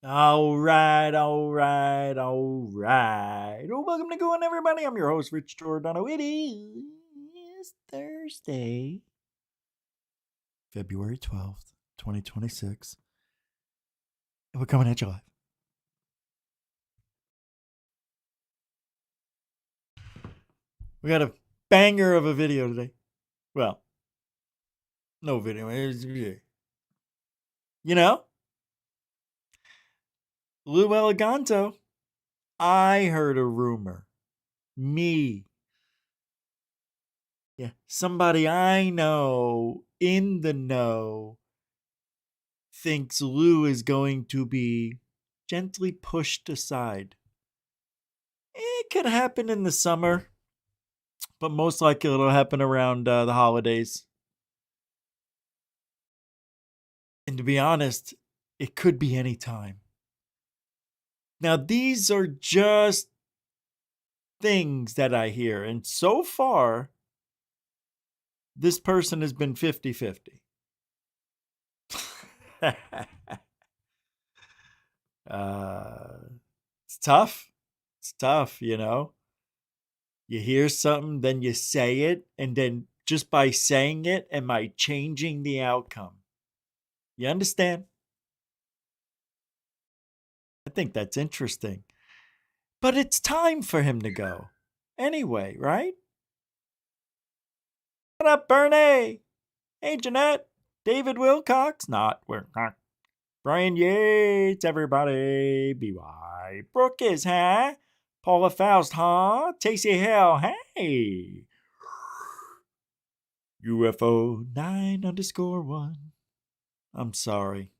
All right. Well, welcome to Going Everybody. I'm your host, Rich Giordano. It is Thursday, February 12th, 2026. And we're coming at you live. We got a banger of a video today. Well, no video. You know? Lou Eligonzo. I heard a rumor. Me. Yeah, somebody I know in the know thinks Lou is going to be gently pushed aside. It could happen in the summer, but most likely it'll happen around the holidays. And to be honest, it could be any time. Now, these are just things that I hear. And so far, this person has been 50-50. It's tough. It's tough, you know. You hear something, then you say it, and then just by saying it, am I changing the outcome? You understand? I think that's interesting. But it's time for him to go. Anyway, right? What up, Bernie? Hey, Jeanette. David Wilcox. Not Wilcox. Brian Yates, everybody. B.Y. Brooke is, huh? Paula Faust, huh? Tacey Hill, hey. UFO 9_1. I'm sorry.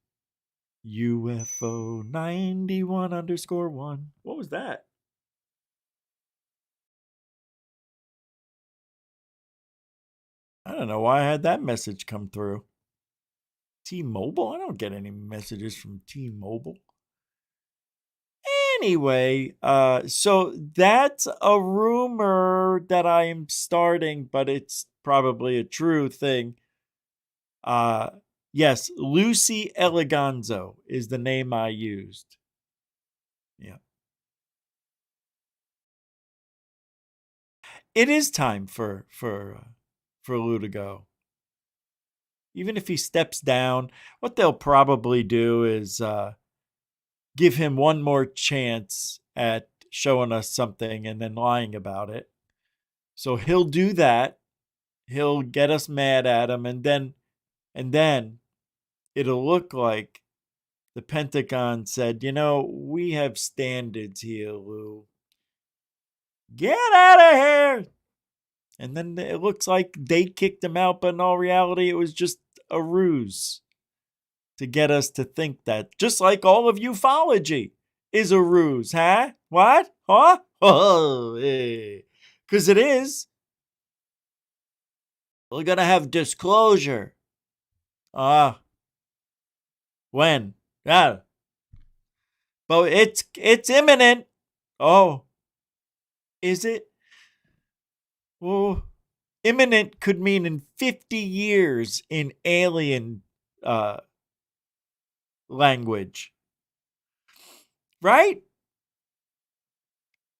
UFO 91_1. What was that? I don't know why I had that message come through. T-Mobile? I don't get any messages from T-Mobile. Anyway, so that's a rumor that I am starting, but it's probably a true thing. Yes, Lucy Eligonzo is the name I used. Yeah. It is time for Lou to go. Even if he steps down, what they'll probably do is give him one more chance at showing us something and then lying about it. So he'll do that. He'll get us mad at him, and then it'll look like the Pentagon said, you know, we have standards here, Lou. Get out of here! And then it looks like they kicked him out, but in all reality, it was just a ruse to get us to think that. Just like all of ufology. is a ruse, huh? What? Huh? Oh, because it is. We're gonna have disclosure. Ah, when? Yeah, but it's imminent. Oh, is it? Oh, imminent could mean in 50 years in alien uh, language, right?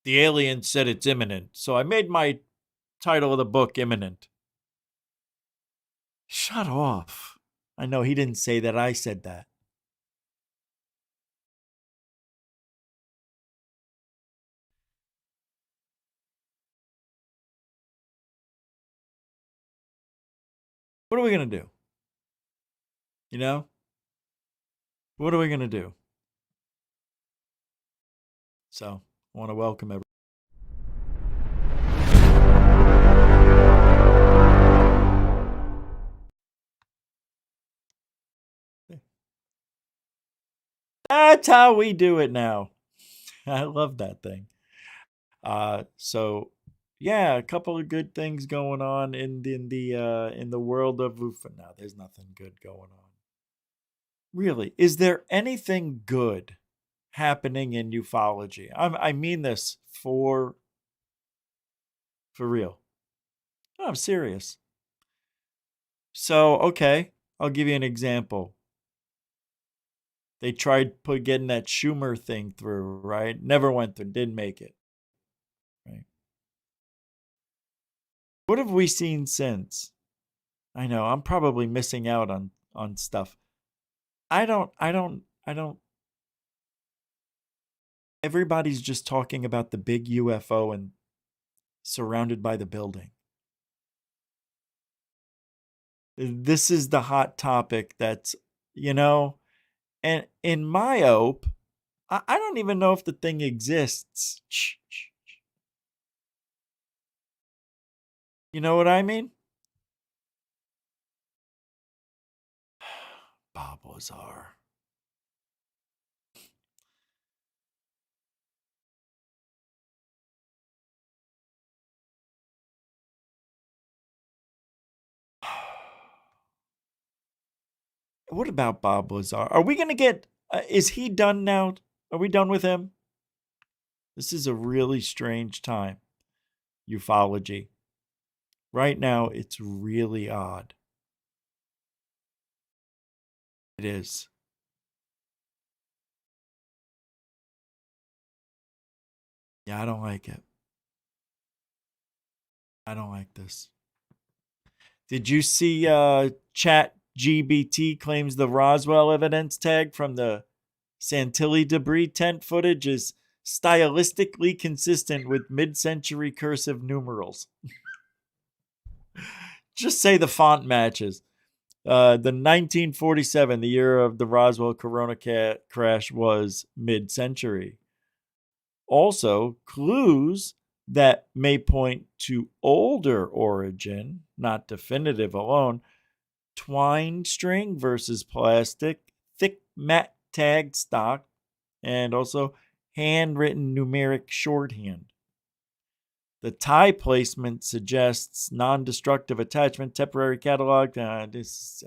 The alien said it's imminent, so I made my title of the book imminent. Shut off. I know he didn't say that. I said that. What are we going to do? You know? What are we going to do? So, I want to welcome everyone. That's how we do it now. I love that thing. So yeah, a couple of good things going on in the world of UFO. Now, there's nothing good going on. Really, is there anything good happening in ufology? I mean this for real. No, I'm serious. So okay, I'll give you an example. They tried getting that Schumer thing through, right? Never went through, didn't make it. Right. What have we seen since? I know I'm probably missing out on stuff. I don't. Everybody's just talking about the big UFO and surrounded by the building. This is the hot topic that's, you know, and in my ope, I don't even know if the thing exists. You know what I mean? Bob Lazar. What about Bob Lazar? Are we going to get, is he done now? Are we done with him? This is a really strange time. Ufology. Right now, it's really odd. It is. Yeah, I don't like it. I don't like this. Did you see Chat GBT claims the Roswell evidence tag from the Santilli debris tent footage is stylistically consistent with mid-century cursive numerals? Just say the font matches. The 1947, the year of the Roswell Corona crash, was mid-century. Also, clues that may point to older origin, not definitive alone, twine string versus plastic, thick matte tag stock, and also handwritten numeric shorthand. The tie placement suggests non-destructive attachment, temporary catalog. There's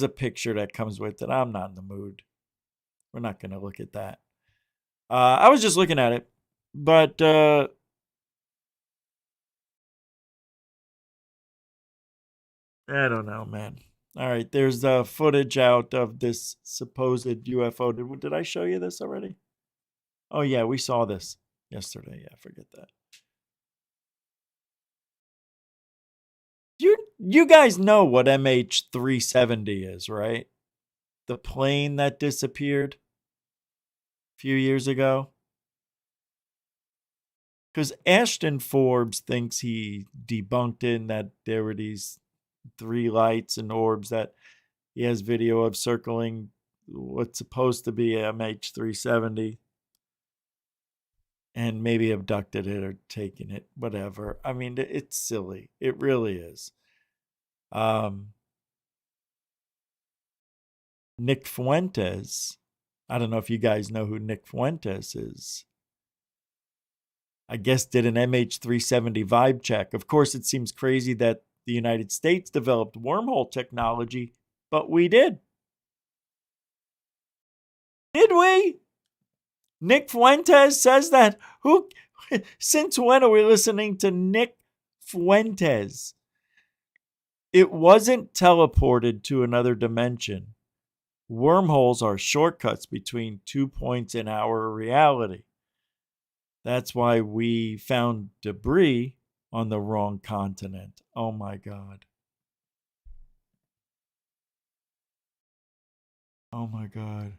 a picture that comes with it. I'm not in the mood. We're not going to look at that. I was just looking at it, but I don't know, man. All right, there's footage out of this supposed UFO. Did I show you this already? Oh yeah, we saw this yesterday. Yeah, forget that. You guys know what MH370 is, right? The plane that disappeared a few years ago. Because Ashton Forbes thinks he debunked it and that there were these three lights and orbs that he has video of circling what's supposed to be MH370 and maybe abducted it or taken it, whatever. I mean, it's silly. It really is. Um, Nick Fuentes I don't know if you guys know who Nick Fuentes is. I guess did an MH370 vibe check. Of course, it seems crazy that the United States developed wormhole technology, but we did. Did we? Nick Fuentes says that. Who? Since when are we listening to Nick Fuentes? It wasn't teleported to another dimension. Wormholes are shortcuts between 2 points in our reality. That's why we found debris on the wrong continent. Oh my God. Oh my God.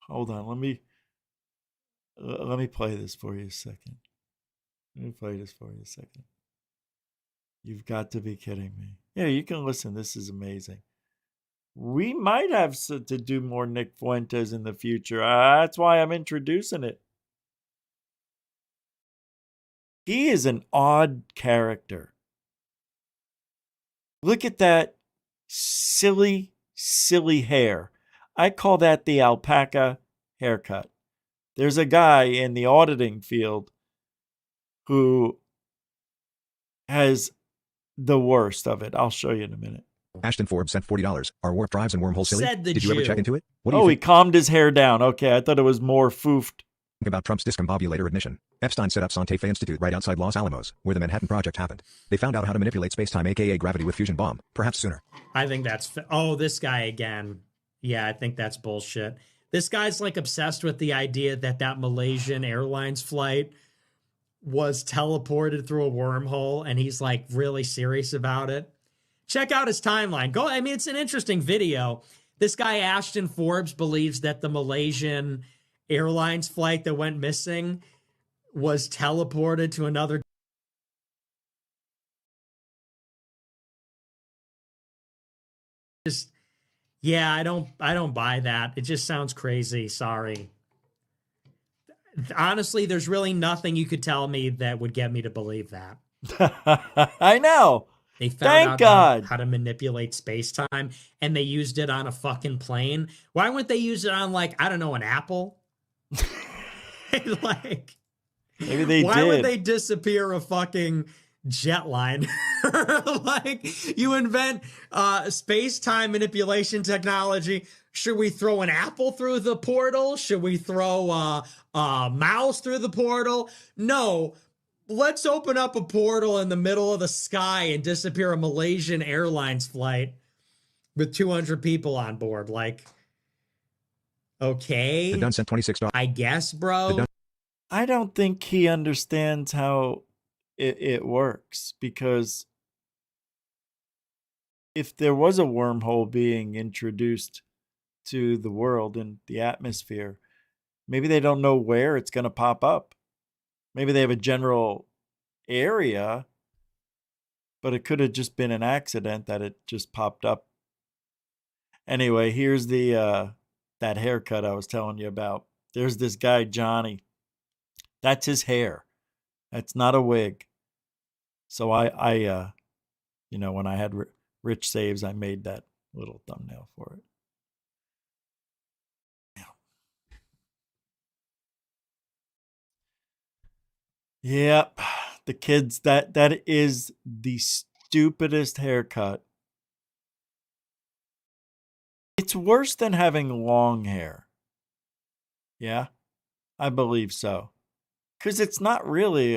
Hold on. Let me play this for you a second. You've got to be kidding me. Yeah, you can listen. This is amazing. We might have to do more Nick Fuentes in the future. That's why I'm introducing it. He is an odd character. Look at that silly, silly hair. I call that the alpaca haircut. There's a guy in the auditing field who has the worst of it. I'll show you in a minute. Ashton Forbes sent $40. Are warp drives and wormholes silly? Said the Did you ever Jew. check into it? What do you He think calmed his hair down. Okay, I thought it was more foofed. about Trump's discombobulator admission? Epstein set up Santa Fe Institute right outside Los Alamos, where the Manhattan Project happened. They found out how to manipulate space-time, aka gravity, with fusion bomb, perhaps sooner. I think that's this guy again. Yeah, I think that's bullshit. This guy's like obsessed with the idea that Malaysian Airlines flight was teleported through a wormhole, and he's like really serious about it. Check out his timeline. It's an interesting video. This guy Ashton Forbes believes that the Malaysian Airlines flight that went missing was teleported to another. Yeah, I don't buy that. It just sounds crazy. Sorry. Honestly, there's really nothing you could tell me that would get me to believe that. I know. They found out how to manipulate space-time, and they used it on a fucking plane. Why wouldn't they use it on, like, I don't know, an Apple? Like, maybe they why did. would they disappear a fucking jetliner? Like, you invent space-time manipulation technology. Should we throw an apple through the portal? Should we throw a mouse through the portal? No. Let's open up a portal in the middle of the sky and disappear a Malaysian Airlines flight with 200 people on board. Like, okay. The Dunn sent $26. I guess, bro. I don't think he understands how it works, because if there was a wormhole being introduced to the world and the atmosphere, maybe they don't know where it's going to pop up. Maybe they have a general area, but it could have just been an accident that it just popped up. Anyway, here's the that haircut I was telling you about. There's this guy, Johnny. That's his hair. That's not a wig. So I when I had Rich Saves, I made that little thumbnail for it. Yep. The kids, that is the stupidest haircut. It's worse than having long hair. Yeah, I believe so. Because it's not really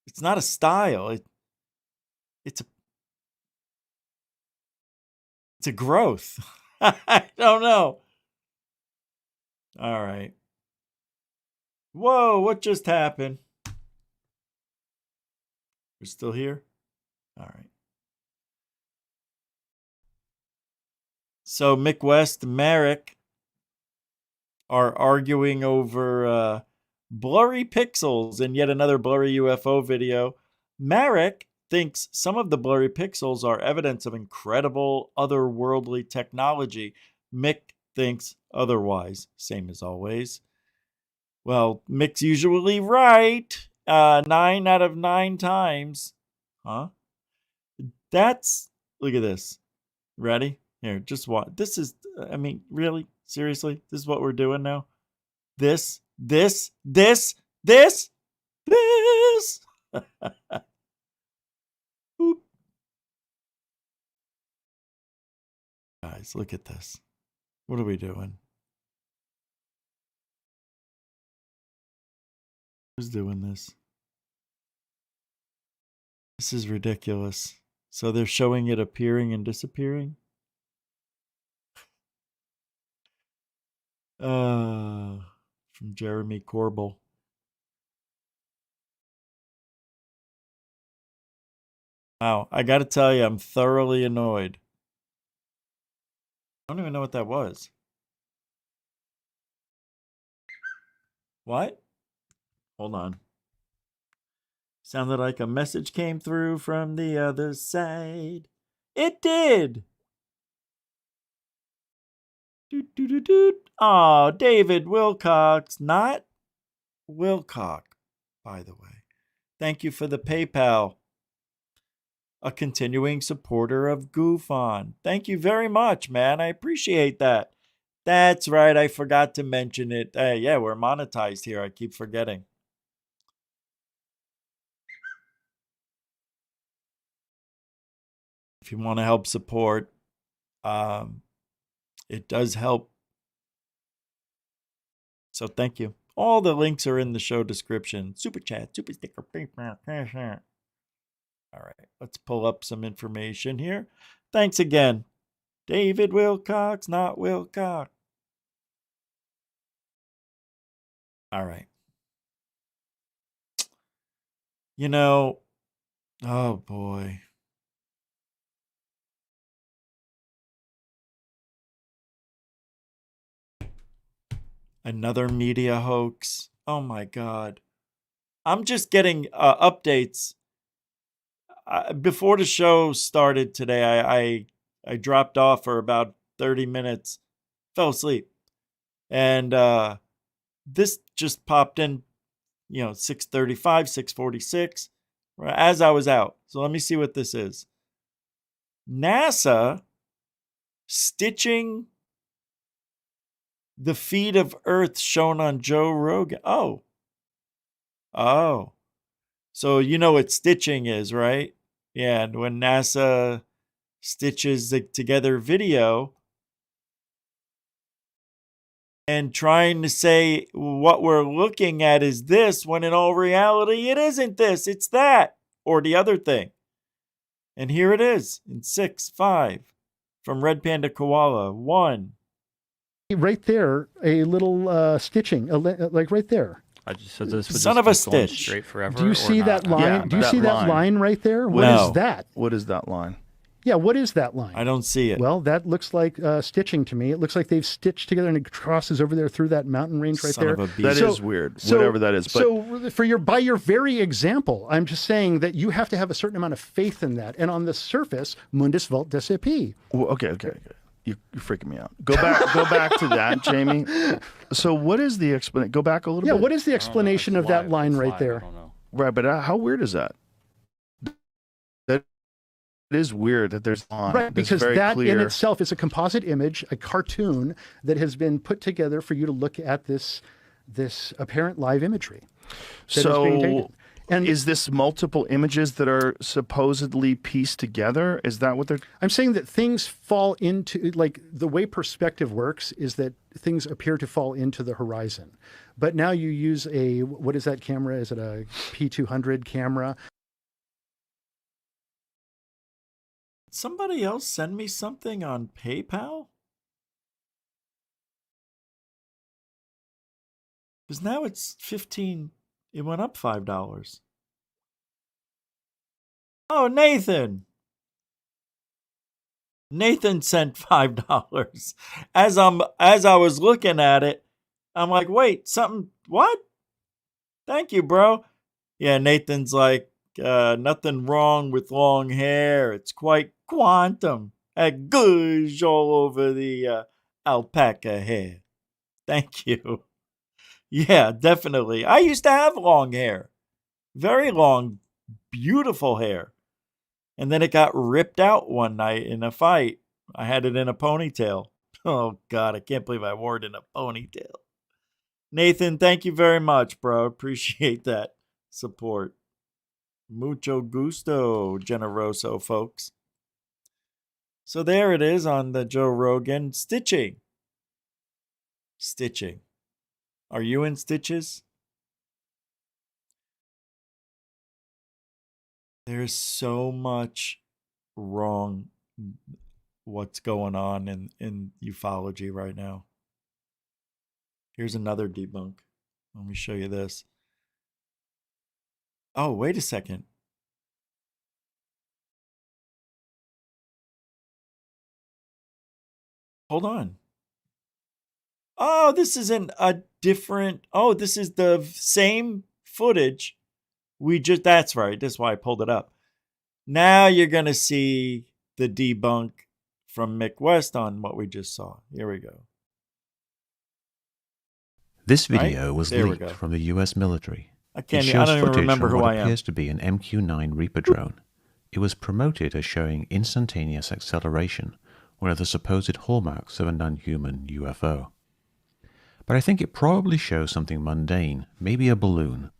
it's not a style. It's a growth. I don't know. All right. Whoa, what just happened? We're still here? All right. So Mick West and Merrick are arguing over blurry pixels in yet another blurry UFO video. Merrick thinks some of the blurry pixels are evidence of incredible otherworldly technology. Mick thinks otherwise, same as always. Well, Mick's usually right. 9 out of 9 times. Huh? Look at this. Ready? Here, just watch. This is, really? Seriously? This is what we're doing now? This. Oop. Guys, look at this. What are we doing? Who's doing this? This is ridiculous. So they're showing it appearing and disappearing? From Jeremy Corbell. Wow, I got to tell you, I'm thoroughly annoyed. I don't even know what that was. What? Hold on. Sounded like a message came through from the other side. It did. Oh, David Wilcox, not Wilcock, by the way. Thank you for the PayPal. A continuing supporter of Goof On. Thank you very much, man. I appreciate that. That's right. I forgot to mention it. Yeah, we're monetized here. I keep forgetting. If you want to help support, it does help. So thank you. All the links are in the show description. Super chat, super sticker, PayPal. All right, let's pull up some information here. Thanks again. David Wilcox, not Wilcox. All right. You know, oh boy. Another media hoax. Oh my God. I'm just getting updates. Before the show started today, I dropped off for about 30 minutes, fell asleep. And this just popped in, 6:35, 6:46, as I was out. So let me see what this is. NASA stitching the feet of Earth shown on Joe Rogan. Oh. So you know what stitching is, right? Yeah, and when NASA stitches together video and trying to say what we're looking at is this, when in all reality, it isn't this, it's that, or the other thing. And here it is in 6, 5, from Red Panda Koala, 1. Right there, a little stitching, like right there. I just said this would Son just of a keep going stitch. straight forever. Do you see that line? Yeah, Do you that see that line. line right there? What No. is that? What is that line? Yeah, what is that line? I don't see it. Well, that looks like stitching to me. It looks like they've stitched together and it crosses over there through that mountain range right Son there. of a beast. That is So- weird. So- Whatever that is. But so by your very example, I'm just saying that you have to have a certain amount of faith in that. And on the surface, mundus vult decipi. okay. You're freaking me out. Go back to that, Jamie. So what is the explanation? Go back a little Yeah, bit. what is the explanation of that line right there? I don't know. Right, but how weird is that? That is weird that there's a line. Right, that's because very that clear. in itself is a composite image, a cartoon that has been put together for you to look at this apparent live imagery. that is being taken. So And is this multiple images that are supposedly pieced together? Is that what they're... I'm saying that things fall into, like, the way perspective works is that things appear to fall into the horizon. But now you use what is that camera? Is it a P200 camera? Somebody else send me something on PayPal? Because now it's 15. It went up $5. Oh, Nathan. Nathan sent $5. As I was looking at it, I'm like, wait, something, what? Thank you, bro. Yeah, Nathan's like, nothing wrong with long hair. It's quite quantum. A gush all over the alpaca hair. Thank you. Yeah, definitely. I used to have long hair. Very long, beautiful hair. And then it got ripped out one night in a fight. I had it in a ponytail. Oh, God, I can't believe I wore it in a ponytail. Nathan, thank you very much, bro. Appreciate that support. Mucho gusto, generoso, folks. So there it is on the Joe Rogan. Stitching. Stitching. Are you in stitches? There's so much wrong what's going on in ufology right now. Here's another debunk. Let me show you this. Oh, wait a second. Hold on. Oh, this isn't a different. Oh, this is the same footage. That's right. That's why I pulled it up. Now you're going to see the debunk from Mick West on what we just saw. Here we go. This video Right? was There we leaked go. from the US military. I It shows don't even footage remember from who what I am. appears to be an MQ-9 Reaper drone. It was promoted as showing instantaneous acceleration, one of the supposed hallmarks of a non-human UFO. But I think it probably shows something mundane, maybe a balloon.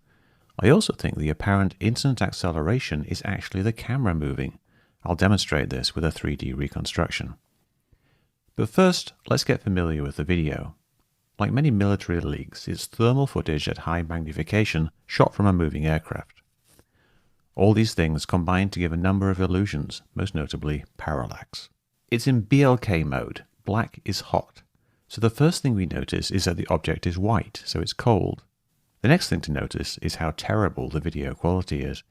I also think the apparent instant acceleration is actually the camera moving. I'll demonstrate this with a 3D reconstruction. But first, let's get familiar with the video. Like many military leaks, it's thermal footage at high magnification shot from a moving aircraft. All these things combine to give a number of illusions, most notably parallax. It's in BLK mode, black is hot. So the first thing we notice is that the object is white, so it's cold. The next thing to notice is how terrible the video quality is.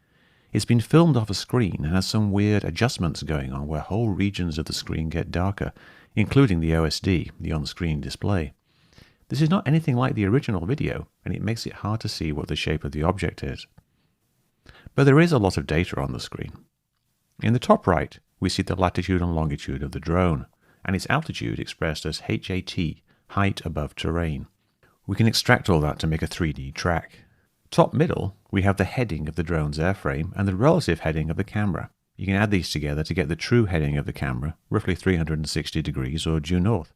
It's been filmed off a screen and has some weird adjustments going on where whole regions of the screen get darker, including the OSD, the on-screen display. This is not anything like the original video, and it makes it hard to see what the shape of the object is. But there is a lot of data on the screen. In the top right, we see the latitude and longitude of the drone, and its altitude expressed as HAT, height above terrain. We can extract all that to make a 3D track. Top middle, we have the heading of the drone's airframe and the relative heading of the camera. You can add these together to get the true heading of the camera, roughly 360 degrees or due north.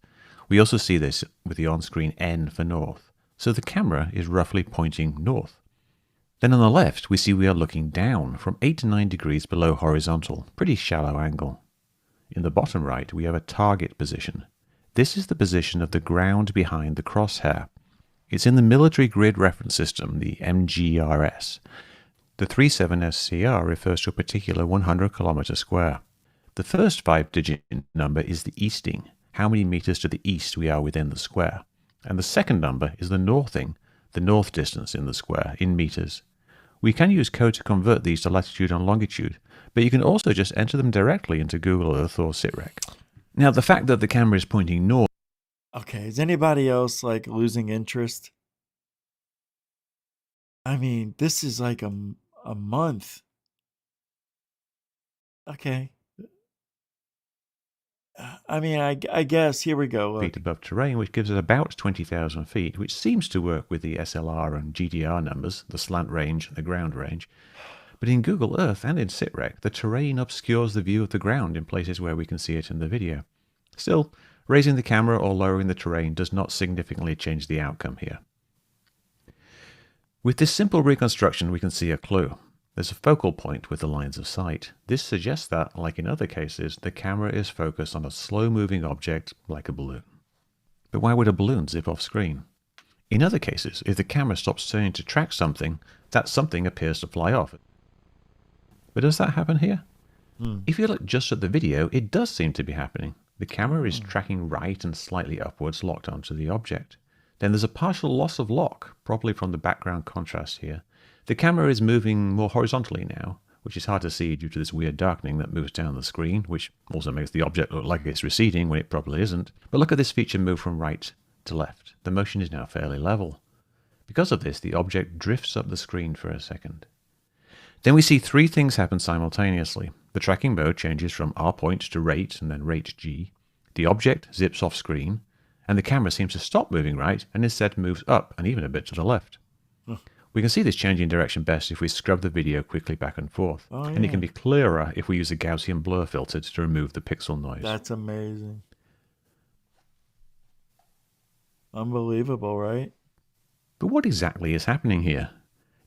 We also see this with the on-screen N for north, so the camera is roughly pointing north. Then on the left, we see we are looking down from 8 to 9 degrees below horizontal, pretty shallow angle. In the bottom right, we have a target position. This is the position of the ground behind the crosshair. It's in the military grid reference system, the MGRS. The 37SCR refers to a particular 100 kilometer square. The first 5-digit number is the easting, how many meters to the east we are within the square. And the second number is the northing, the north distance in the square, in meters. We can use code to convert these to latitude and longitude, but you can also just enter them directly into Google Earth or SITREC. Now, the fact that the camera is pointing north. Okay, is anybody else like losing interest? I mean, this is like a month. Okay. I mean, I guess here we go. Feet above terrain, which gives us about 20,000 feet, which seems to work with the SLR and GDR numbers, the slant range and the ground range. But in Google Earth and in SITREC, the terrain obscures the view of the ground in places where we can see it in the video. Still, raising the camera or lowering the terrain does not significantly change the outcome here. With this simple reconstruction, we can see a clue. There's a focal point with the lines of sight. This suggests that, like in other cases, the camera is focused on a slow-moving object like a balloon. But why would a balloon zip off screen? In other cases, if the camera stops turning to track something, that something appears to fly off. But does that happen here? If you look just at the video, it does seem to be happening. The camera is tracking right and slightly upwards, locked onto the object. Then there's a partial loss of lock, probably from the background contrast here. The camera is moving more horizontally now, which is hard to see due to this weird darkening that moves down the screen, which also makes the object look like it's receding when it probably isn't. But look at this feature move from right to left. The motion is now fairly level. Because of this, the object drifts up the screen for a second. Then we see three things happen simultaneously. The tracking mode changes from R point to rate and then rate G. The object zips off screen, and the camera seems to stop moving right and instead moves up and even a bit to the left. We can see this changing direction best if we scrub the video quickly back and forth. And it can be clearer if we use a Gaussian blur filter to remove the pixel noise. That's amazing. Unbelievable, right? But what exactly is happening here?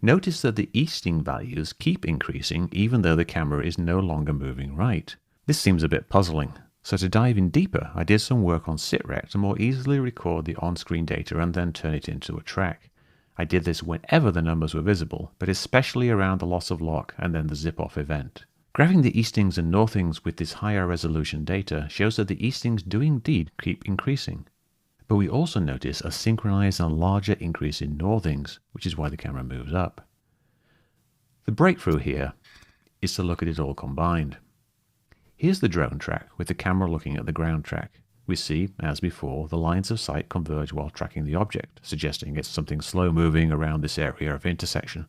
Notice that the easting values keep increasing even though the camera is no longer moving right. This seems a bit puzzling. So to dive in deeper, I did some work on SITREC to more easily record the on-screen data and then turn it into a track. I did this whenever the numbers were visible, but especially around the loss of lock and then the zip-off event. Graphing the eastings and northings with this higher resolution data shows that the eastings do indeed keep increasing. But we also notice a synchronized and larger increase in northings, which is why the camera moves up. The breakthrough here is to look at it all combined. Here's the drone track with the camera looking at the ground track. We see, as before, the lines of sight converge while tracking the object, suggesting it's something slow moving around this area of intersection.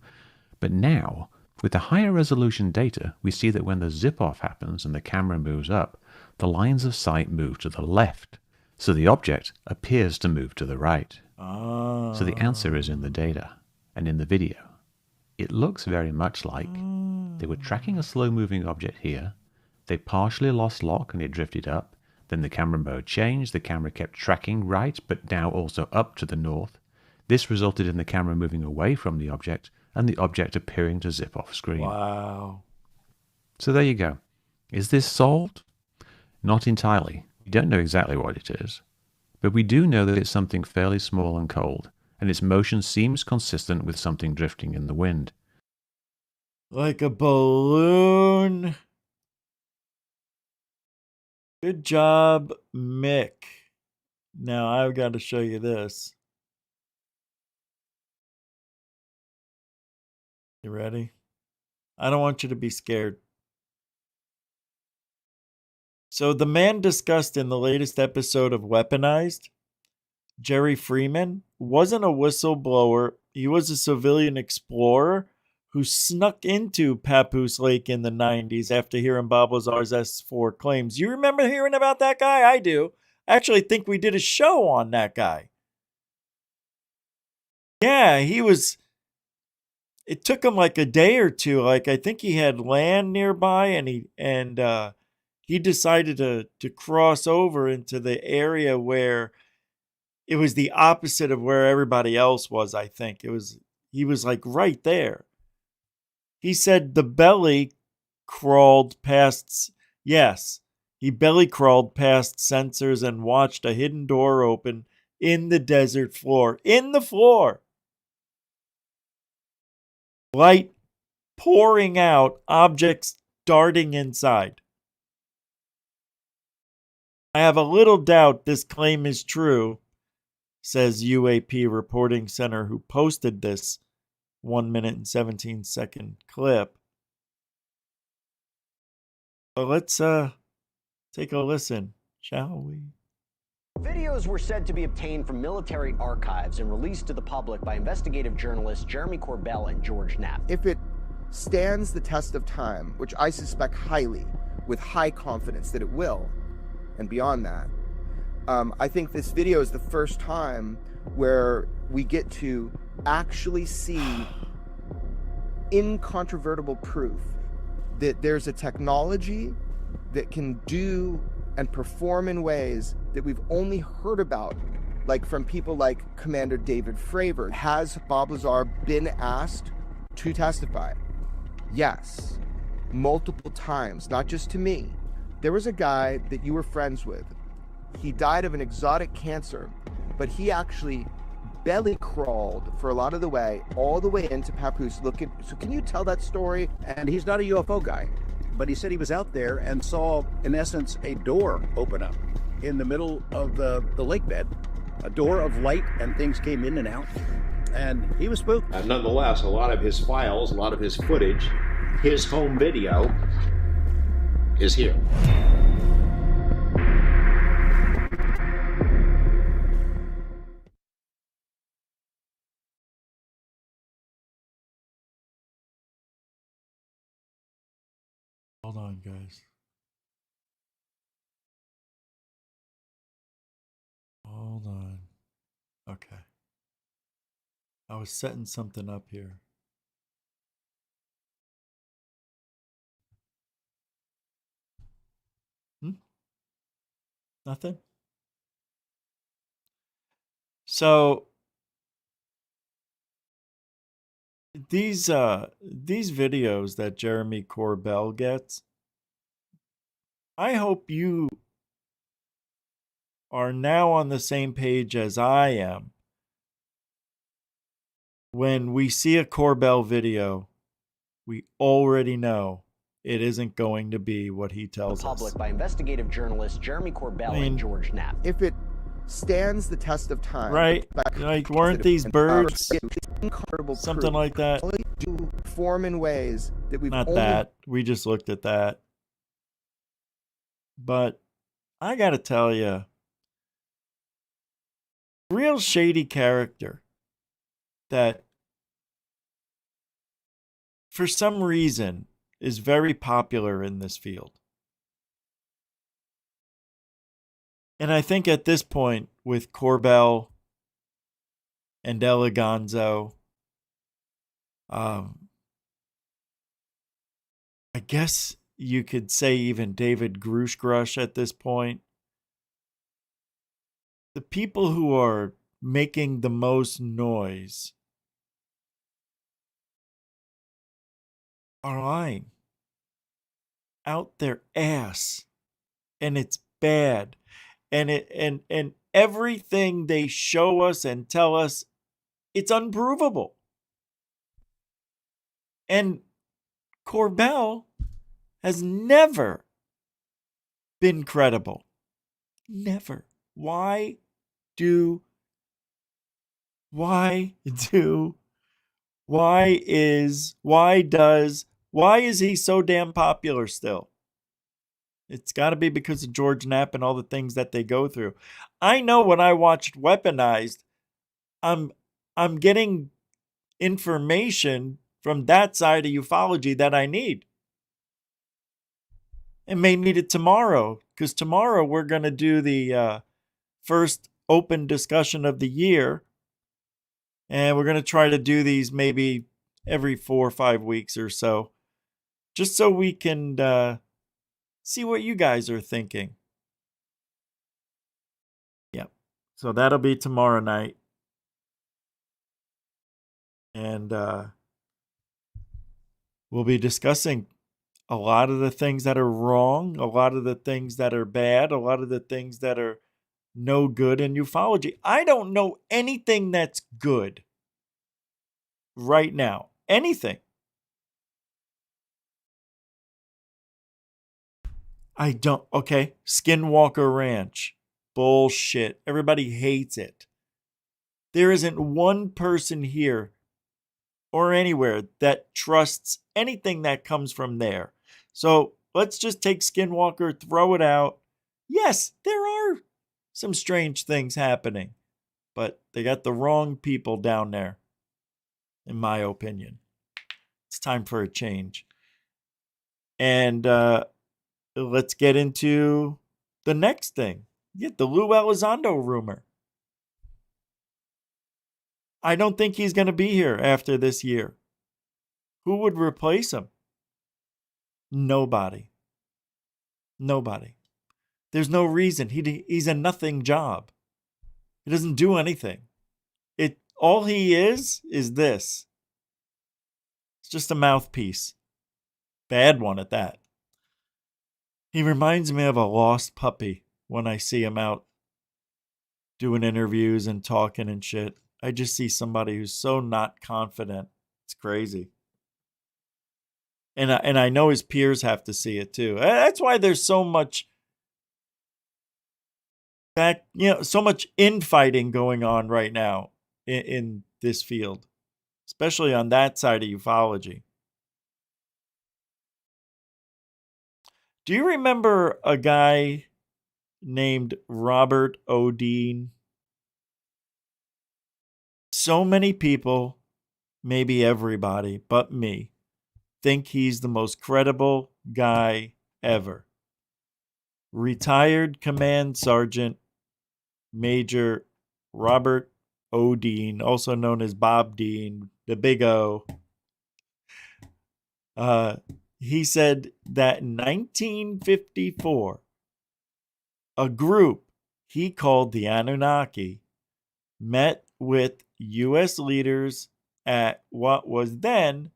But now, with the higher resolution data, we see that when the zip-off happens and the camera moves up, the lines of sight move to the left. So the object appears to move to the right. So the answer is in the data and in the video. It looks very much like they were tracking a slow-moving object here. They partially lost lock and it drifted up. Then the camera mode changed. The camera kept tracking right, but now also up to the north. This resulted in the camera moving away from the object and the object appearing to zip off screen. Wow. So there you go. Is this solved? Not entirely. We don't know exactly what it is, but we do know that it's something fairly small and cold, and its motion seems consistent with something drifting in the wind. Like a balloon. Good job, Mick. Now I've got to show you this. You ready? I don't want you to be scared. So the man discussed in the latest episode of Weaponized, Jerry Freeman, wasn't a whistleblower. He was a civilian explorer who snuck into Papoose Lake in the 90s after hearing Bob Lazar's S4 claims. You remember hearing about that guy? I do. I actually think we did a show on that guy. Yeah, he was... It took him like a day or two. Like, I think he had land nearby, and he decided to cross over into the area where it was the opposite of where everybody else was. I think he was like right there. He said the belly crawled past. Yes, he belly crawled past sensors and watched a hidden door open in the desert floor. In the floor, light pouring out, objects darting inside. I have a little doubt this claim is true, says UAP Reporting Center, who posted this 1 minute and 17-second clip. But let's take a listen, shall we? Videos were said to be obtained from military archives and released to the public by investigative journalists Jeremy Corbell and George Knapp. If it stands the test of time, which I suspect highly, with high confidence that it will, and beyond that, I think this video is the first time where we get to actually see incontrovertible proof that there's a technology that can do and perform in ways that we've only heard about, like from people like Commander David Fravor. Has Bob Lazar been asked to testify? Yes, multiple times, not just to me. There was a guy that you were friends with. He died of an exotic cancer, but he actually belly crawled for a lot of the way, all the way into Papoose looking. So can you tell that story? And he's not a UFO guy, but he said he was out there and saw, in essence, a door open up in the middle of the lake bed, a door of light, and things came in and out. And he was spooked. Nonetheless, a lot of his files, a lot of his footage, his home video is here. Hold on, guys. Hold on. Okay. I was setting something up here. Nothing? So these videos that Jeremy Corbell gets, I hope you are now on the same page as I am. When we see a Corbell video, we already know it isn't going to be what he tells the public us. by investigative journalists Jeremy Corbell and George Knapp. If it stands the test of time, Right? Like, weren't these birds? incredible Something proof, like that. only do form in ways that we've Not only that. We just looked at that. But I got to tell you, real shady character that for some reason is very popular in this field. And I think at this point, with Corbell and Eligonzo, I guess you could say even David Grushgrush at this point, the people who are making the most noise are lying out their ass, and it's bad. And everything they show us and tell us, it's unprovable. And Corbell has never been credible. Never. Why is he so damn popular still? It's got to be because of George Knapp and all the things that they go through. I know when I watched Weaponized, I'm getting information from that side of ufology that I need. And may need it tomorrow, because tomorrow we're going to do the first open discussion of the year. And we're going to try to do these maybe every 4 or 5 weeks or so, just so we can see what you guys are thinking. Yep. So that'll be tomorrow night. And we'll be discussing a lot of the things that are wrong, a lot of the things that are bad, a lot of the things that are no good in ufology. I don't know anything that's good right now. Anything. I don't. Okay. Skinwalker Ranch. Bullshit. Everybody hates it. There isn't one person here or anywhere that trusts anything that comes from there. So let's just take Skinwalker, throw it out. Yes, there are some strange things happening, but they got the wrong people down there, in my opinion. It's time for a change. And let's get into the next thing. Get the Lou Elizondo rumor. I don't think he's going to be here after this year. Who would replace him? Nobody. There's no reason. He's a nothing job. He doesn't do anything. All he is this. It's just a mouthpiece. Bad one at that. He reminds me of a lost puppy when I see him out doing interviews and talking and shit. I just see somebody who's so not confident. It's crazy. And I know his peers have to see it too. That's why there's so much so much infighting going on right now in this field, especially on that side of ufology. Do you remember a guy named Robert Odine? So many people, maybe everybody but me, think he's the most credible guy ever. Retired Command Sergeant Major Robert Odine, also known as Bob Dean, the Big O. He said that in 1954, a group he called the Anunnaki met with U.S. leaders at what was then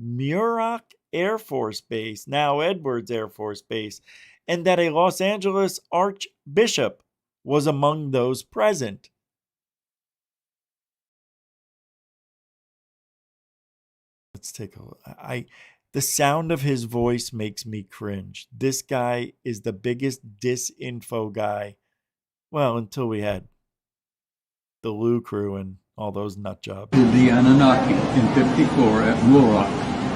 Muroc Air Force Base, now Edwards Air Force Base, and that a Los Angeles archbishop was among those present. Let's take a look. The sound of his voice makes me cringe. This guy is the biggest disinfo guy. Well, until we had the Lou crew and all those nut jobs. The Anunnaki in 54 at Muroc,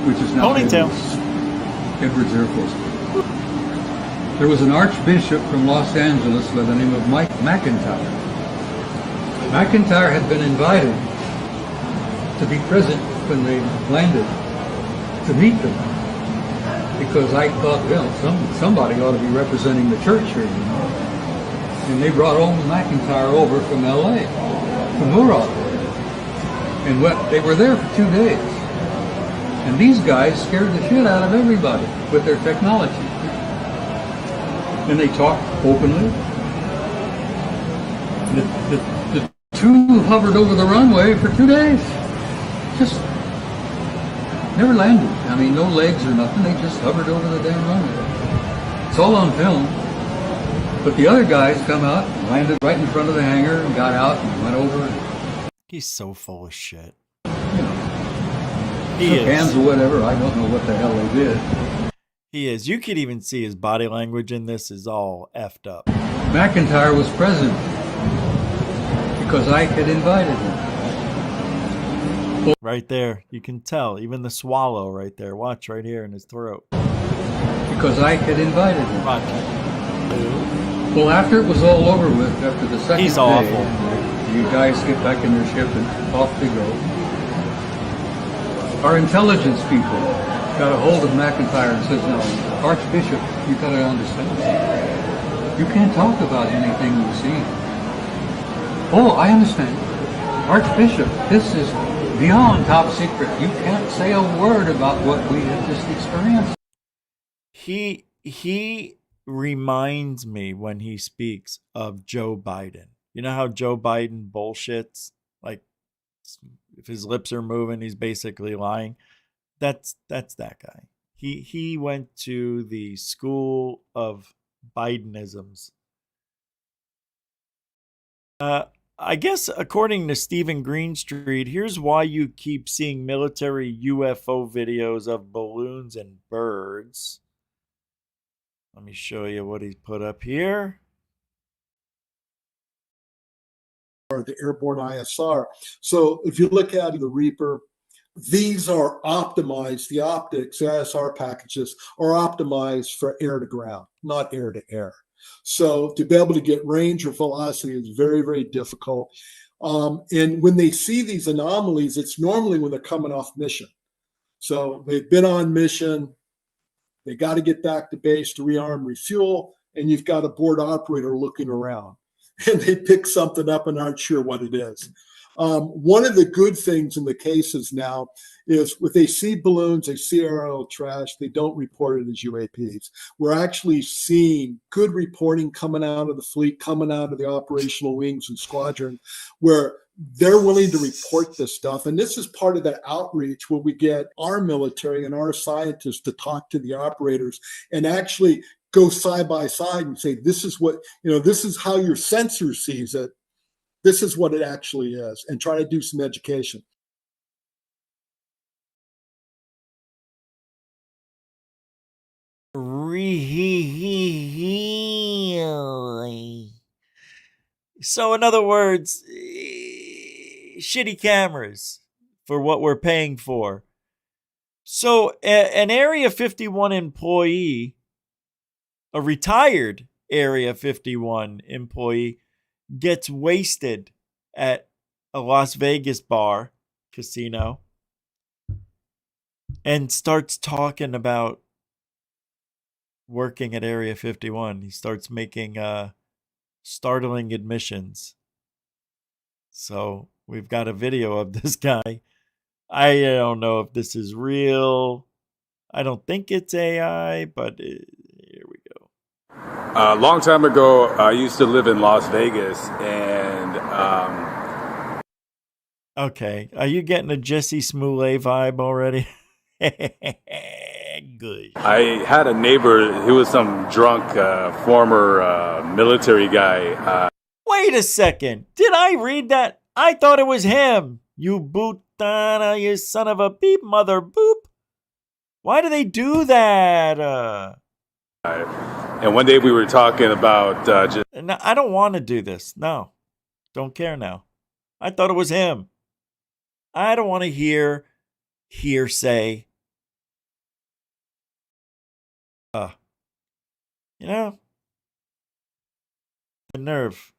which is now Edwards Air Force. There was an archbishop from Los Angeles by the name of Mike McIntyre. McIntyre had been invited to be present when they landed to meet them, because I thought, well, somebody ought to be representing the church here, you know. And they brought old McIntyre over from L.A., from Muroc. And they were there for 2 days. And these guys scared the shit out of everybody with their technology. And they talked openly. The two hovered over the runway for 2 days. Just never landed. I mean, no legs or nothing. They just hovered over the damn runway. It's all on film. But the other guys come out, landed right in front of the hangar, and got out and went over. He's so full of shit. You know, shook hands or whatever. I don't know what the hell they did. He is. You could even see his body language in this is all effed up. McIntyre was present because I had invited him. Right there, you can tell. Even the swallow right there. Watch right here in his throat. Because I had invited him. Watch. Well, after it was all over with, after the second He's day, awful. You guys get back in their ship and off they go. Our intelligence people got a hold of McIntyre and says, "No, Archbishop, you got to understand. You can't talk about anything you've seen." "Oh, I understand. Archbishop, this is beyond top secret. You can't say a word about what we have just experienced." He reminds me when he speaks of Joe Biden. You know how Joe Biden bullshits? Like, if his lips are moving, he's basically lying. That's that guy. He went to the school of Bidenisms. I guess according to Stephen Greenstreet, here's why you keep seeing military UFO videos of balloons and birds. Let me show you what he's put up here. Or the airborne ISR. So if you look at the Reaper, these are optimized, the optics, the ISR packages are optimized for air to ground, not air to air. So to be able to get range or velocity is very, very difficult. And when they see these anomalies, it's normally when they're coming off mission. So they've been on mission, they got to get back to base to rearm, refuel, and you've got a board operator looking around. And they pick something up and aren't sure what it is. One of the good things in the cases now is if they see balloons, they see aerial trash, they don't report it as UAPs. We're actually seeing good reporting coming out of the fleet, coming out of the operational wings and squadron, where they're willing to report this stuff. And this is part of that outreach where we get our military and our scientists to talk to the operators and actually go side by side and say, this is what, this is how your sensor sees it. This is what it actually is, and try to do some education. Really? So in other words, shitty cameras for what we're paying for. So an Area 51 employee, a retired Area 51 employee, gets wasted at a Las Vegas bar, casino, and starts talking about working at Area 51. He starts making startling admissions. So we've got a video of this guy. I don't know if this is real. I don't think it's AI, but here we go. A long time ago, I used to live in Las Vegas, and Okay. Are you getting a Jesse Smollett vibe already? Good. I had a neighbor who was some drunk former military guy. Wait a second. Did I read that? I thought it was him. You bootana, you son of a beep, mother boop. Why do they do that? And one day we were talking about just. No, I don't want to do this. No. Don't care now. I thought it was him. I don't want to hear hearsay. You know, the nerve.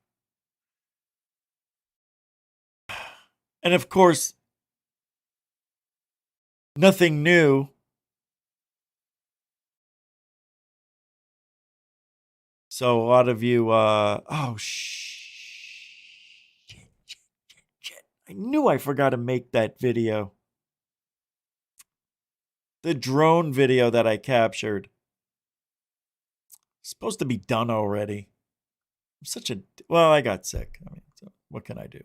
And of course, nothing new. So a lot of you, shit. I knew I forgot to make that video. The drone video that I captured. Supposed to be done already. I got sick. I mean, so what can I do?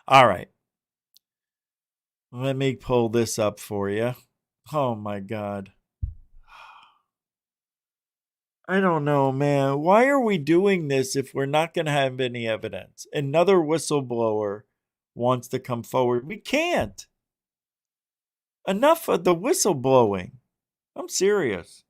All right. Let me pull this up for you. Oh my God. I don't know, man. Why are we doing this if we're not going to have any evidence? Another whistleblower wants to come forward. We can't. Enough of the whistleblowing. I'm serious.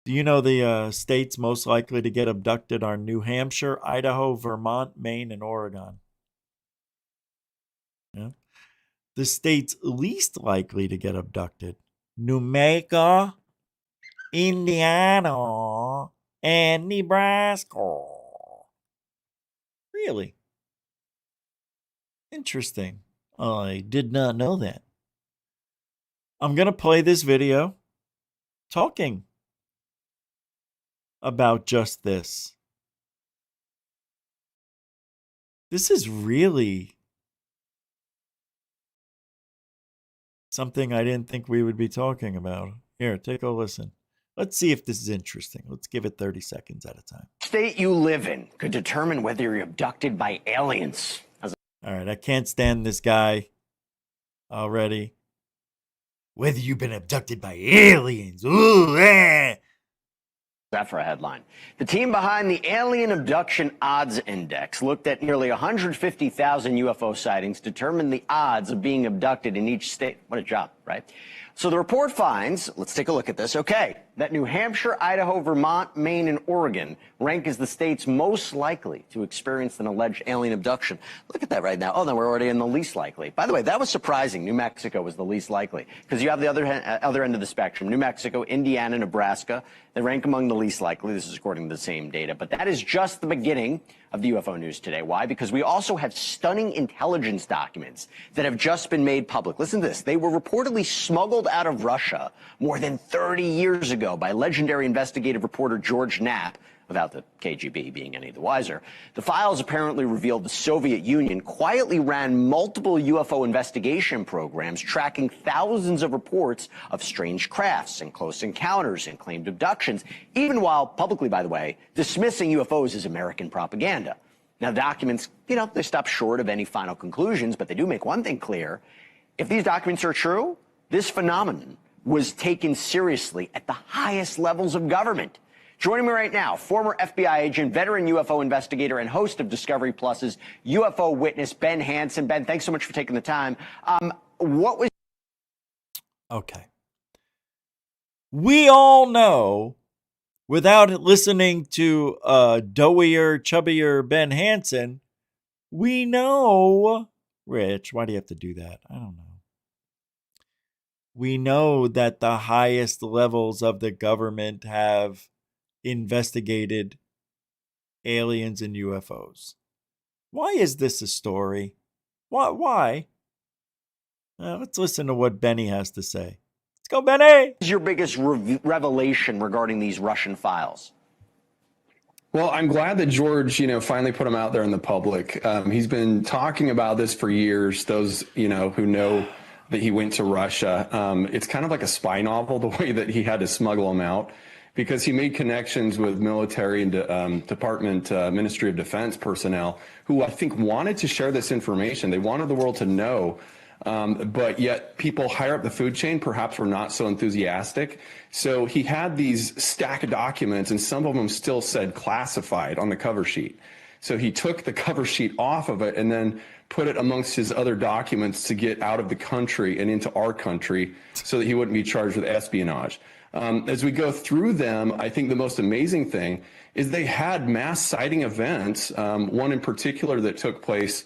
Do you know the states most likely to get abducted are New Hampshire, Idaho, Vermont, Maine, and Oregon? Yeah. The states least likely to get abducted, New Mexico, Indiana, and Nebraska. Really? Interesting. I did not know that. I'm going to play this video talking about just this. This is really something I didn't think we would be talking about. Here, take a listen. Let's see if this is interesting. Let's give it 30 seconds at a time. State you live in could determine whether you're abducted by aliens. All right, I can't stand this guy already. Whether you've been abducted by aliens. Ooh, That for a headline. The team behind the Alien Abduction Odds Index looked at nearly 150,000 UFO sightings, determined the odds of being abducted in each state. What a job, right? So the report finds, let's take a look at this. Okay, that New Hampshire, Idaho, Vermont, Maine, and Oregon rank as the states most likely to experience an alleged alien abduction. Look at that right now. Oh, no, we're already in the least likely. By the way, that was surprising. New Mexico was the least likely because you have the other end of the spectrum. New Mexico, Indiana, Nebraska, they rank among the least likely. This is according to the same data. But that is just the beginning of the UFO news today. Why? Because we also have stunning intelligence documents that have just been made public. Listen to this. They were reportedly smuggled out of Russia more than 30 years ago by legendary investigative reporter George Knapp, without the KGB being any the wiser. The files apparently revealed the Soviet Union quietly ran multiple UFO investigation programs tracking thousands of reports of strange crafts and close encounters and claimed abductions, even while publicly, by the way, dismissing UFOs as American propaganda. Now, documents, they stop short of any final conclusions, but they do make one thing clear. If these documents are true, this phenomenon was taken seriously at the highest levels of government. Joining me right now, former FBI agent, veteran UFO investigator, and host of Discovery Plus's UFO Witness, Ben Hansen. Ben, thanks so much for taking the time. Okay. We all know, without listening to doughier, chubbier Ben Hansen, we know, Rich, why do you have to do that? I don't know. We know that the highest levels of the government have investigated aliens and UFOs. Why is this a story? Why? Let's listen to what Benny has to say. Let's go, Benny! What is your biggest revelation regarding these Russian files? Well, I'm glad that George, finally put them out there in the public. He's been talking about this for years. Those, who know that he went to Russia. It's kind of like a spy novel, the way that he had to smuggle them out. because he made connections with military and Ministry of Defense personnel who I think wanted to share this information. They wanted the world to know, but yet people higher up the food chain perhaps were not so enthusiastic. So he had these stack of documents, and some of them still said classified on the cover sheet. So he took the cover sheet off of it and then put it amongst his other documents to get out of the country and into our country so that he wouldn't be charged with espionage. As we go through them, I think the most amazing thing is they had mass sighting events, one in particular that took place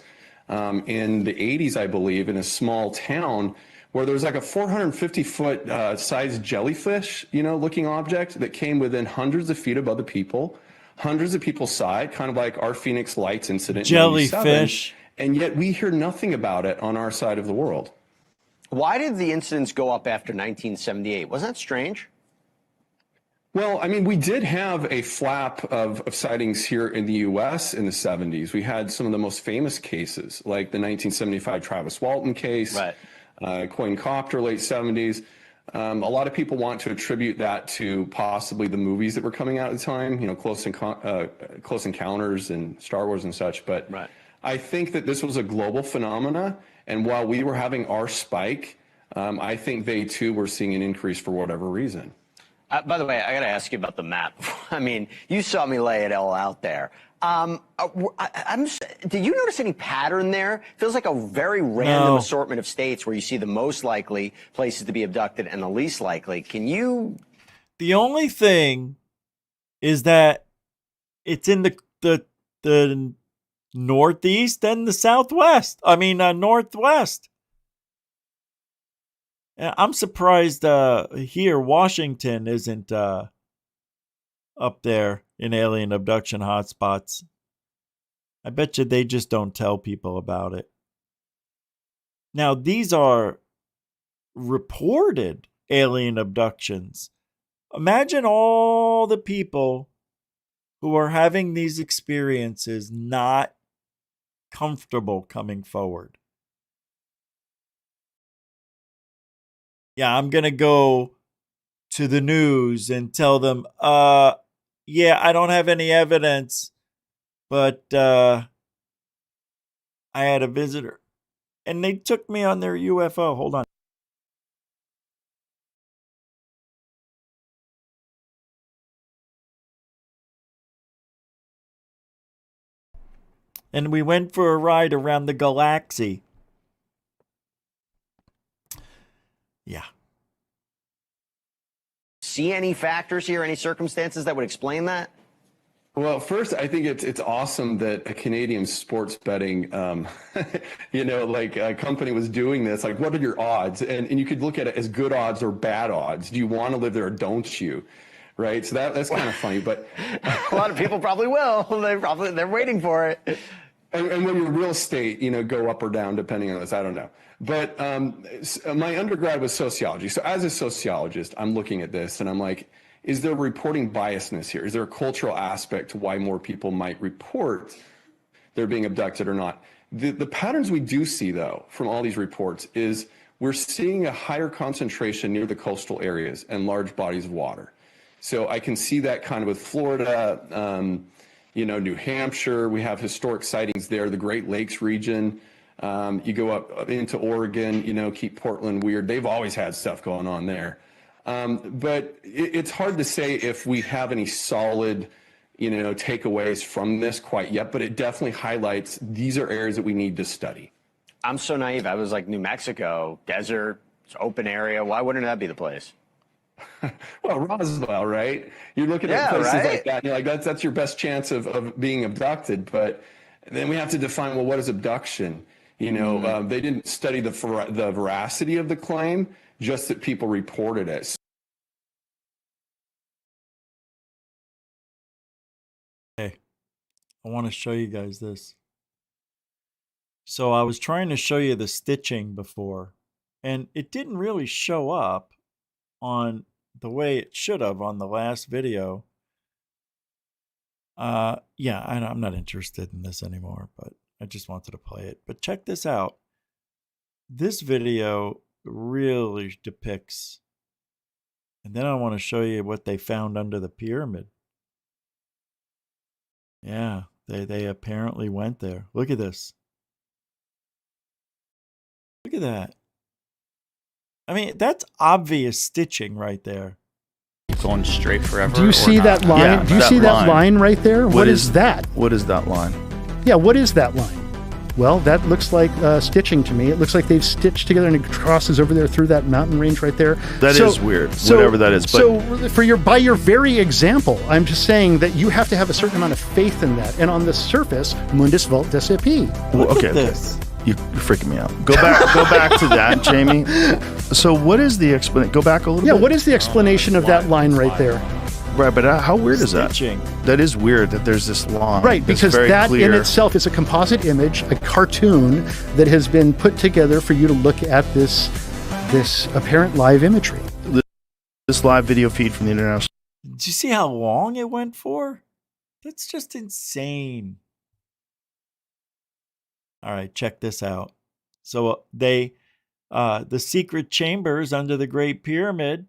in the 80s, I believe, in a small town where there was like a 450-foot sized jellyfish, looking object that came within hundreds of feet above the people. Hundreds of people saw it, kind of like our Phoenix Lights incident in 97, jellyfish. and yet we hear nothing about it on our side of the world. Why did the incidents go up after 1978? Wasn't that strange? Well, I mean, we did have a flap of sightings here in the U.S. in the 70s. We had some of the most famous cases, like the 1975 Travis Walton case, right. Coin Copter, late 70s. A lot of people want to attribute that to possibly the movies that were coming out at the time, Close Encounters and Star Wars and such. But right. I think that this was a global phenomena, and while we were having our spike, I think they too were seeing an increase for whatever reason. By the way, I got to ask you about the map. I mean, you saw me lay it all out there. Did you notice any pattern there? Feels like a very random assortment of states where you see the most likely places to be abducted and the least likely. Can you? The only thing is that it's in the Northeast and the Southwest. I mean, Northwest. I'm surprised here Washington isn't up there in alien abduction hotspots. I bet you they just don't tell people about it. Now, these are reported alien abductions. Imagine all the people who are having these experiences not comfortable coming forward. Yeah, I'm going to go to the news and tell them, yeah, I don't have any evidence, but I had a visitor. And they took me on their UFO. Hold on. And we went for a ride around the galaxy. Yeah. See any factors here, any circumstances that would explain that? Well, first, I think it's awesome that a Canadian sports betting, company was doing this. Like, what are your odds? And you could look at it as good odds or bad odds. Do you want to live there or don't you? Right. So that's kind of funny. But a lot of people probably will. They're waiting for it. And when your real estate, go up or down depending on this, I don't know. But my undergrad was sociology. So as a sociologist, I'm looking at this and I'm like, is there reporting biasness here? Is there a cultural aspect to why more people might report they're being abducted or not? The patterns we do see, though, from all these reports is we're seeing a higher concentration near the coastal areas and large bodies of water. So I can see that kind of with Florida, New Hampshire. We have historic sightings there, the Great Lakes region. You go up into Oregon, keep Portland weird. They've always had stuff going on there. But it's hard to say if we have any solid, takeaways from this quite yet, but it definitely highlights these are areas that we need to study. I'm so naive. I was like, New Mexico, desert, it's open area. Why wouldn't that be the place? Well, Roswell, right? You're looking at places like that, and you're like, that's your best chance of being abducted. But then we have to define, well, what is abduction? They didn't study the veracity of the claim, just that people reported it. Hey, I want to show you guys this. So I was trying to show you the stitching before, and it didn't really show up on the way it should have on the last video. Yeah, I'm not interested in this anymore, but I just wanted to play it. But check this out. This video really depicts And then I want to show you what they found under the pyramid. Yeah, they apparently went there. Look at this. Look at that. I mean, that's obvious stitching right there. Going straight forever. Do you see that line? Yeah, Do you see that line right there? What is that? What is that line? Yeah, what is that line? Well, that looks like stitching to me. It looks like they've stitched together and it crosses over there through that mountain range right there. That is weird, whatever that is. But so by your very example, I'm just saying that you have to have a certain amount of faith in that. And on the surface, mundus vult decepi. Look at this. You're freaking me out. Go back to that, Jamie. So what is the explanation? Go back a little bit. Yeah, what is the explanation of that line right there? Right, but how weird is that? That is weird that there's this line. Right, because that in itself is a composite image, a cartoon that has been put together for you to look at this apparent live imagery. This live video feed from the international. Did you see how long it went for? That's just insane. All right, check this out. So the secret chambers under the Great Pyramid.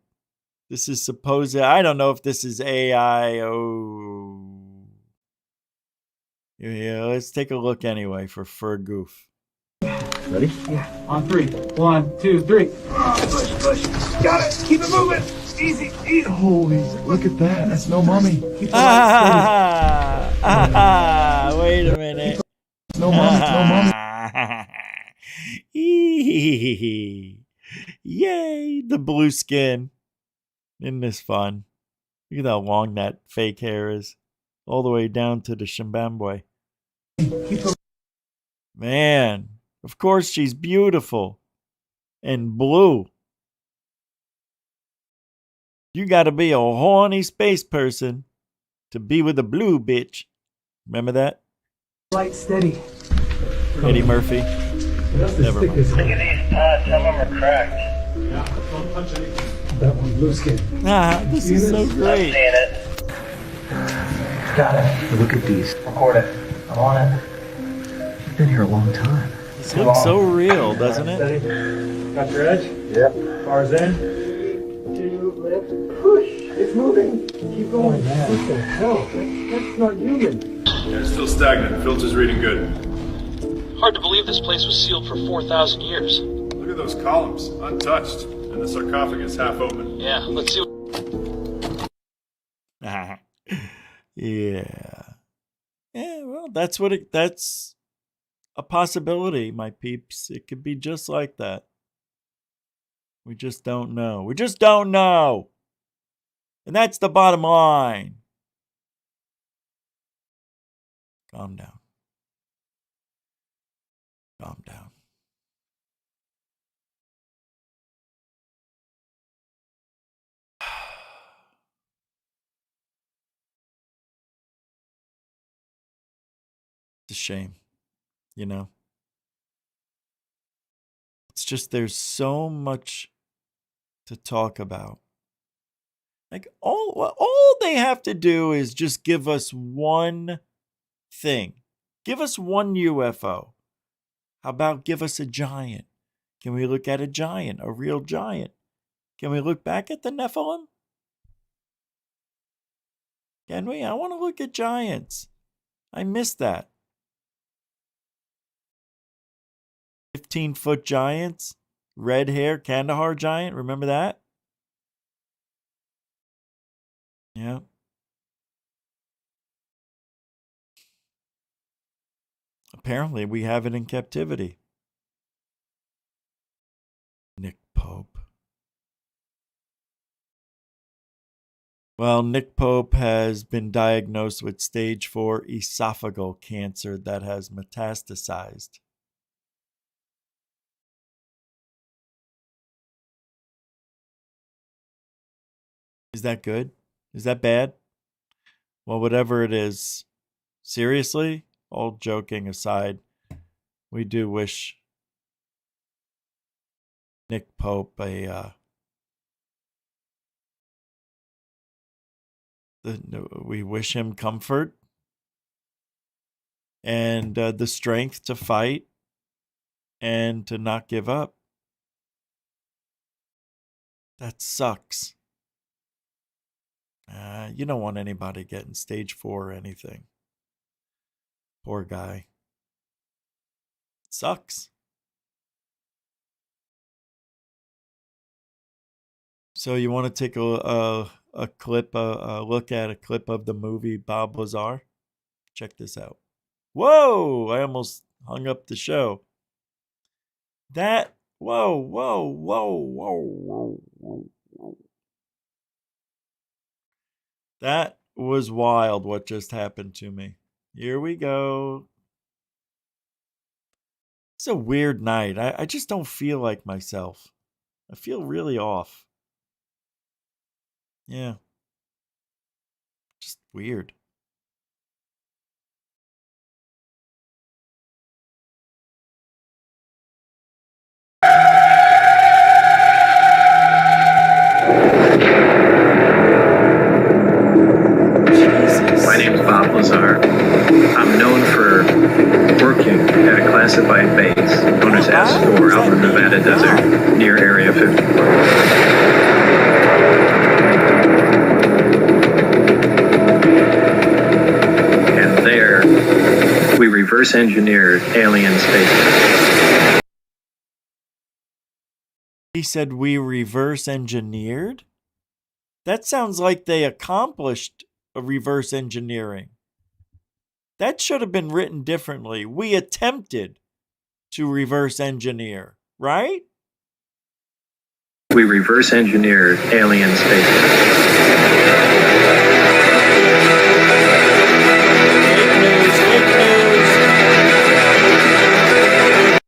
This is supposed. I don't know if this is AI. Oh, yeah. Let's take a look anyway for goof. Ready? Yeah. On 3. 1, 2, 3. Oh, push. Got it. Keep it moving. Easy. Holy, look at that. That's no mummy. Keep the wait a minute. No mummy. Yay, the blue skin. Isn't this fun? Look at how long that fake hair is. All the way down to the Shimbabwe. Man, of course she's beautiful. And blue. You gotta be a horny space person to be with a blue bitch. Remember that? Light steady. Eddie Murphy. Never mind. Look at these pots. Some of them are cracked. Yeah, don't touch anything. That one, blue skin. This is so great. I'm seeing it. Got it. Look at these. Record it. I'm on it. You've been here a long time. This looks so real, doesn't it? Steady. Got your edge? Yep. Bars in. 3, 2, lift, push. It's moving. Keep going. Man. What the hell? That's not human. Yeah, it's still stagnant. Filter's reading good. Hard to believe this place was sealed for 4,000 years. Look at those columns, untouched, and the sarcophagus half open. Yeah, let's see. Yeah. Yeah, well, that's a possibility, my peeps. It could be just like that. We just don't know. We just don't know. And that's the bottom line. Calm down. Calm down. It's a shame, you know? It's just there's so much to talk about. Like all they have to do is just give us one thing. Give us one UFO. How about give us a giant? Can we look at a giant, a real giant? Can we look back at the Nephilim? Can we? I want to look at giants. I missed that. 15-foot giants, red hair, Kandahar giant. Remember that? Yeah. Apparently, we have it in captivity. Nick Pope. Well, Nick Pope has been diagnosed with stage 4 esophageal cancer that has metastasized. Is that good? Is that bad? Well, whatever it is, seriously, all joking aside, we do wish Nick Pope we wish him comfort and the strength to fight and to not give up. That sucks. You don't want anybody getting stage 4 or anything. Poor guy. Sucks. So you want to take a look at a clip of the movie Bob Lazar? Check this out. Whoa! I almost hung up the show. Whoa. That was wild what just happened to me. Here we go. It's a weird night. I just don't feel like myself. I feel really off. Yeah. Just weird. My name's Bob Lazar. I'm known for working at a classified base known as S4 out in the Nevada desert near Area 51. And there, we reverse engineered alien spacecraft. He said we reverse engineered? That sounds like they accomplished a reverse engineering. That should have been written differently. We attempted to reverse engineer, right? We reverse engineered alien spacecraft.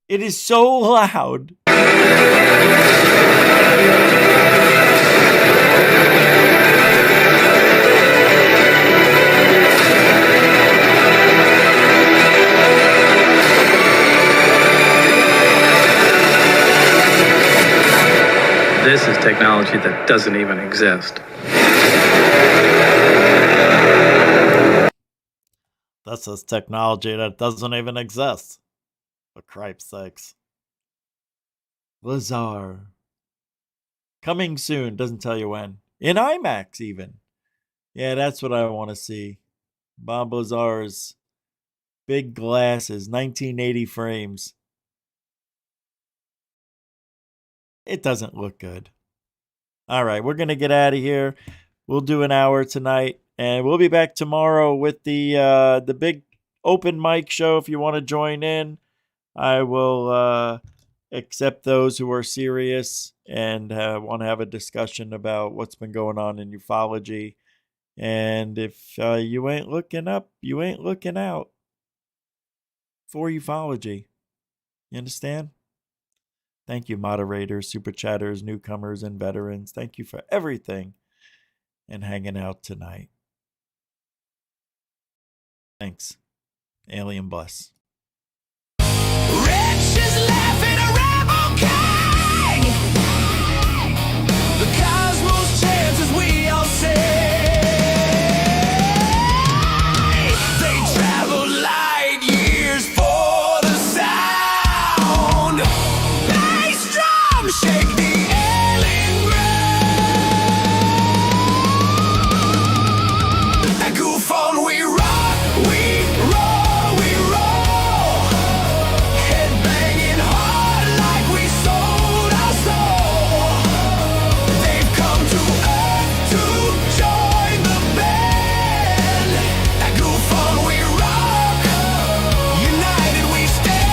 It is so loud. This is technology that doesn't even exist. This is technology that doesn't even exist. For Christ's sakes. Lazar. Coming soon. Doesn't tell you when. In IMAX even. Yeah, that's what I want to see. Bob Lazar's big glasses. 1980 frames. It doesn't look good. All right, we're going to get out of here. We'll do an hour tonight, and we'll be back tomorrow with the big open mic show. If you want to join in, I will accept those who are serious and want to have a discussion about what's been going on in ufology. And if you ain't looking up, you ain't looking out for ufology. You understand? Thank you, moderators, super chatters, newcomers, and veterans. Thank you for everything and hanging out tonight. Thanks. Alien bless. Rich is laughing a rebel king. The cosmos chances we all say. They travel light years for the sound. Bass drum shake the alien ground. A goof on we rock, we roll, we roll. Headbanging hard like we sold our soul. They've come to Earth to join the band. A goof on we rock, united we stand.